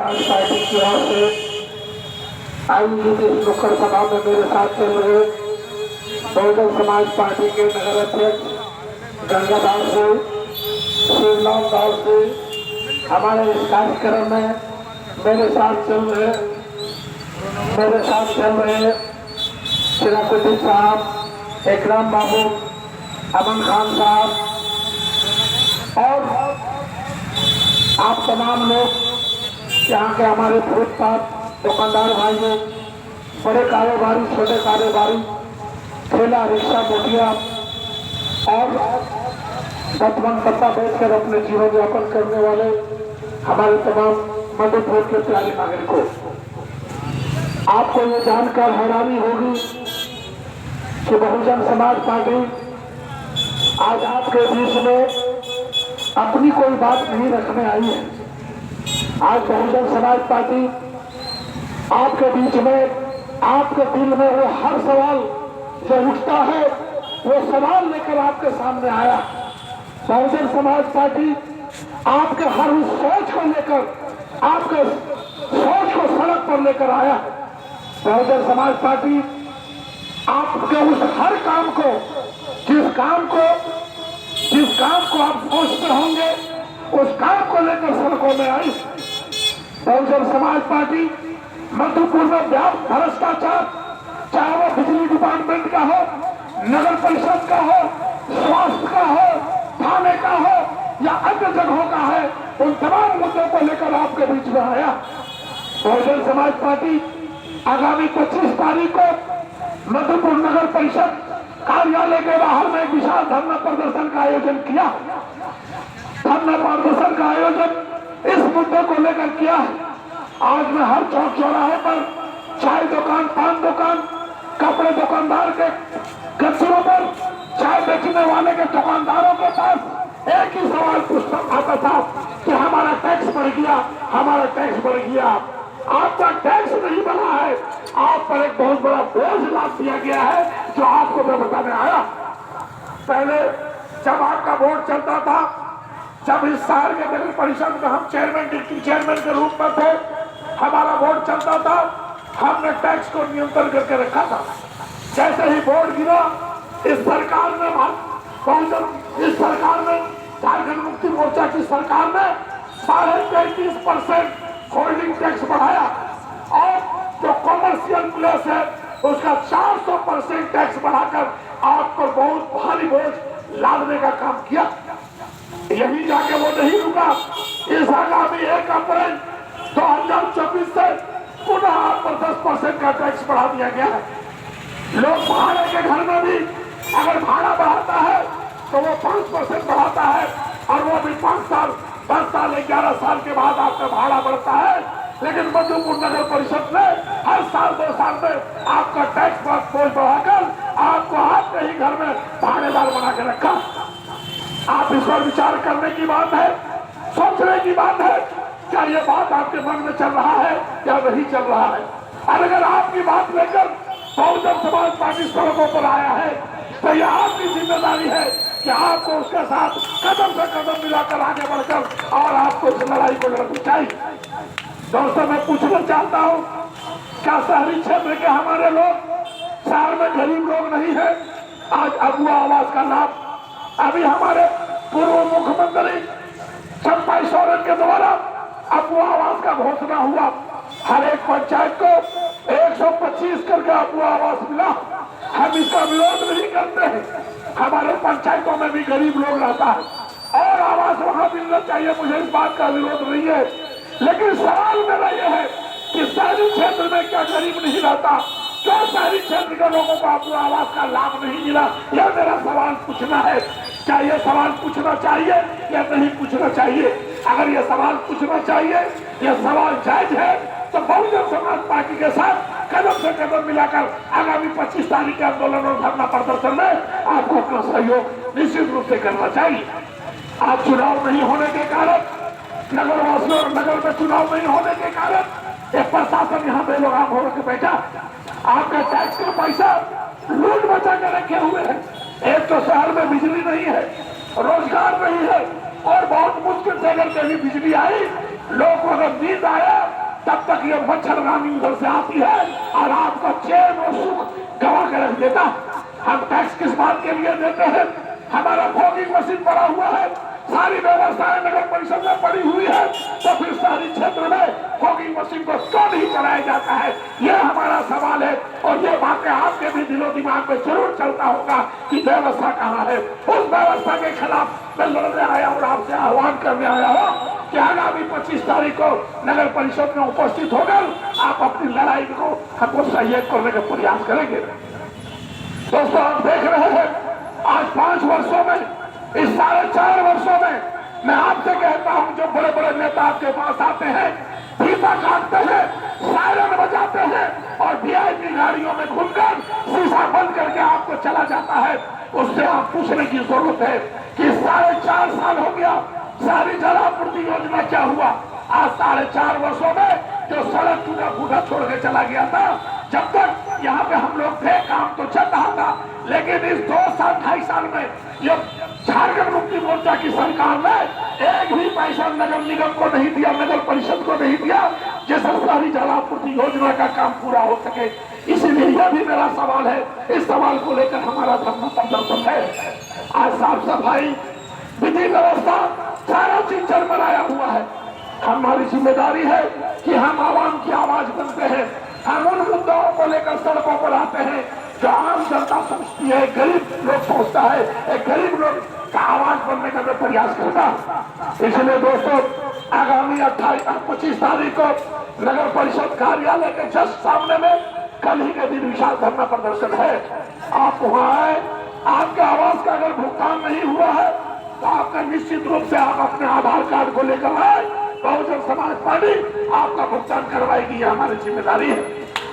समाज पार्टी की ओर से आयोजित इस नुक्कड़ सभा में मेरे साथ चल रहे बहुजन समाज पार्टी के नगर अध्यक्ष गंगादास जी, शिवलाल दास जी, हमारे इस कार्यक्रम में मेरे साथ चल रहे सिराजुद्दीन साहब, इकराम बाबू, अमन खान साहब और आप तमाम लोग यहाँ के हमारे फुटपाथ दुकानदार भाइयों, बड़े कारोबारी, छोटे कारोबारी, ठेला रिक्शा मोटिया और बचपन पत्ता बेचकर अपने जीवन यापन करने वाले हमारे तमाम मध्यपुर के प्यारे नागरिकों, आपको ये जानकर हैरानी होगी कि बहुजन समाज पार्टी आज आपके बीच में अपनी कोई बात नहीं रखने आई है। आज बहुजन समाज पार्टी आपके बीच में, आपके दिल में वो हर सवाल जो उठता है वो सवाल लेकर आपके सामने आया। बहुजन समाज पार्टी आपके हर उस सोच को लेकर, आपके सोच को सड़क पर लेकर आया। बहुजन समाज पार्टी आपके उस हर काम को, जिस काम को आप सोचते होंगे, उस काम को लेकर सड़कों में आई। बहुजन समाज पार्टी मध्यपुर में व्याप्त भ्रष्टाचार, चाहे वो बिजली डिपार्टमेंट का हो, नगर परिषद का हो, स्वास्थ्य का हो, थाने का हो या अन्य जगहों का है, उन तमाम मुद्दों को लेकर आपके बीच में आया। बहुजन समाज पार्टी आगामी 25 तारीख को मध्यपुर नगर परिषद कार्यालय के बाहर में एक विशाल धरना प्रदर्शन का आयोजन किया। धरना प्रदर्शन का आयोजन इस मुद्दे को लेकर किया है। आज मैं हर चौक चौराहे पर चाय दुकान, पान दुकान, कपड़े दुकानदार के गच्चरों पर, चाय बेचने वाले के दुकानदारों के पास एक ही सवाल पूछता आता था कि हमारा टैक्स बढ़ गया, हमारा टैक्स बढ़ गया। आपका टैक्स नहीं बढ़ा है, आप पर एक बहुत बड़ा बोझ लाद दिया गया है, जो आपको मैं बताने आया। पहले जब आपका वोट चलता था, जब इस शहर के नगर परिषद में हम चेयरमैन, डिप्टी चेयरमैन के रूप में थे, हमारा वोट चलता था, हमने टैक्स को नियंत्रण करके रखा था। जैसे ही वोट गिरा, इस सरकार ने झारखंड मुक्ति मोर्चा की सरकार ने 33.5% होल्डिंग टैक्स बढ़ाया और जो कॉमर्शियल प्लेस है उसका 400% टैक्स बढ़ाकर आप पर बहुत भारी बोझ लादने का काम किया। यही जाके वो नहीं रुका। इस आगामी 1 अप्रैल 2024 से पुनः आप पर 10% का टैक्स बढ़ा दिया गया है। लोग भाड़े के घर में भी अगर भाड़ा बढ़ाता है तो वो 5% बढ़ाता है और वो भी 5 साल, 10 साल, 11 साल के बाद आपका भाड़ा बढ़ता है। लेकिन मध्यपुर नगर परिषद ने हर साल 2 साल में आपका टैक्स बोझ बढ़ाकर आपको आपके ही घर में भाड़ेदार बना के रखा। आप इस पर विचार करने की बात है, सोचने की बात है, क्या ये बात आपके मन में चल रहा है या नहीं चल रहा है। और अगर आपकी बात लेकर बहुजन समाज पार्टी सड़कों पर आया है तो यह आपकी जिम्मेदारी है कि आपको उसके साथ कदम से कदम मिलाकर आगे बढ़कर और आपको इस लड़ाई को लड़नी चाहिए। दोस्तों, मैं पूछना चाहता हूँ, क्या शहरी क्षेत्र के हमारे लोग, शहर में गरीब लोग नहीं है? आज अगुआ आवास का लाभ अभी हमारे पूर्व मुख्यमंत्री चंपाई सोरेन के द्वारा अगुआ आवास का घोषणा हुआ। हर एक पंचायत को 125 करके अगुआ आवास मिला। हम इसका विरोध नहीं करते हैं, हमारे पंचायतों में भी गरीब लोग रहता है और आवास वहां मिलना चाहिए, मुझे इस बात का विरोध नहीं है। लेकिन सवाल मेरा यह है कि शहरी क्षेत्र में क्या गरीब नहीं रहता? क्यों शहरी क्षेत्र के लोगों को अपना आवास का लाभ नहीं मिला? यह मेरा सवाल पूछना है। क्या यह सवाल पूछना चाहिए या नहीं पूछना चाहिए? अगर यह सवाल पूछना चाहिए, यह सवाल जायज है, तो बहुजन समाज पार्टी के साथ कदम से कदम मिलाकर आगामी 25 तारीख के आंदोलन और धरना प्रदर्शन में आपको अपना सहयोग निश्चित रूप से करना चाहिए। आप चुनाव नहीं होने के कारण, नगरवासियों और नगर में चुनाव नहीं होने के कारण एक प्रशासन यहाँ बेलगाम होकर बैठा, आपका टैक्स का पैसा लूट बचा कर रखे हुए हैं। एक तो शहर में बिजली नहीं है, रोजगार नहीं है और बहुत मुश्किल से अगर कभी बिजली आई, लोग को अगर नींद आया तब तक ये मच्छरदानी उधर से आती है और आपका चैन और सुख गवा के रख देता। हम टैक्स किस बात के लिए देते हैं? हमारा फॉगिंग मशीन पड़ा हुआ है, सारी व्यवस्थाएं नगर परिषद में पड़ी हुई है, तो फिर शहरी क्षेत्र में फॉगिंग मशीन को क्यों नहीं चलाया जाता है? यह हमारा सवाल है। और ये बातें आपके भी दिलो दिमाग में जरूर चलता होगा कि व्यवस्था कहाँ है। उस व्यवस्था के खिलाफ मैं लड़ने आया और आपसे आह्वान करने आया हूँ कि आगामी 25 तारीख को नगर परिषद में उपस्थित होकर आप अपनी लड़ाई को हमको सहयोग करने का प्रयास करेंगे। दोस्तों, आप देख रहे हैं आज 5 वर्षों में, इस 4.5 वर्षों में मैं आपसे कहता हूं, जो बड़े बड़े नेता आपके पास आते हैं, फीता काटते हैं, सायरन बजाते हैं और वीआईपी गाड़ियों में घूमकर शीशा बंद करके आपको चला जाता है, उससे आप पूछने की जरूरत है कि 4.5 साल हो गया, शहरी जल आपूर्ति योजना क्या हुआ? आज 4.5 वर्षों में जो सड़क टूटा फूटा छोड़ के चला गया था, जब तक यहाँ पे हम लोग थे काम तो चल रहा था, लेकिन इस 2 साल 2.5 साल में ये झारखंड मुक्ति मोर्चा की सरकार ने एक भी पैसा नगर निगम को नहीं दिया, नगर परिषद को नहीं दिया, जिससे शहरी जल आपूर्ति योजना का काम पूरा हो सके। इसीलिए यह भी मेरा सवाल है, इस सवाल को लेकर हमारा धरना प्रदर्शन है। आज साफ सफाई, विधि व्यवस्था, सारा चीज चरमराया हुआ है। हमारी जिम्मेदारी है कि हम आवाम की आवाज बनते हैं, हम उन मुद्दों को लेकर सड़कों पर आते हैं जो आम जनता समझती है, गरीब लोग सोचता है, एक गरीब लोग का आवाज बनने का मैं प्रयास करता। इसलिए दोस्तों, आगामी 25 तारीख को नगर परिषद कार्यालय के जस्ट सामने में कल ही के दिन विशाल धरना प्रदर्शन है। आप वहां आए, आपके आवाज का अगर भुगतान नहीं हुआ है तो आपका निश्चित रूप से आप अपने आधार कार्ड को लेकर आए, बहुजन समाज पार्टी आपका भुगतान करवाएगी, यह हमारी जिम्मेदारी है।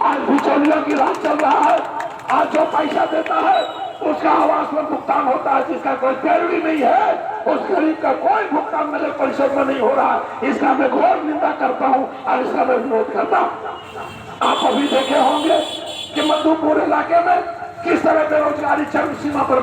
आज बिचौलियों की रात चल रहा है, आज जो पैसा देता है उसका आवास में भुगतान होता है, जिसका कोई पैरवी नहीं है, उस गरीब का कोई भुगतान नगर परिषद में नहीं हो रहा है। इसका मैं घोर निंदा करता हूँ और इसका मैं विरोध करता हूँ। आप अभी देखे होंगे कि मधुपुर इलाके में किस तरह बेरोजगारी चरम सीमा पर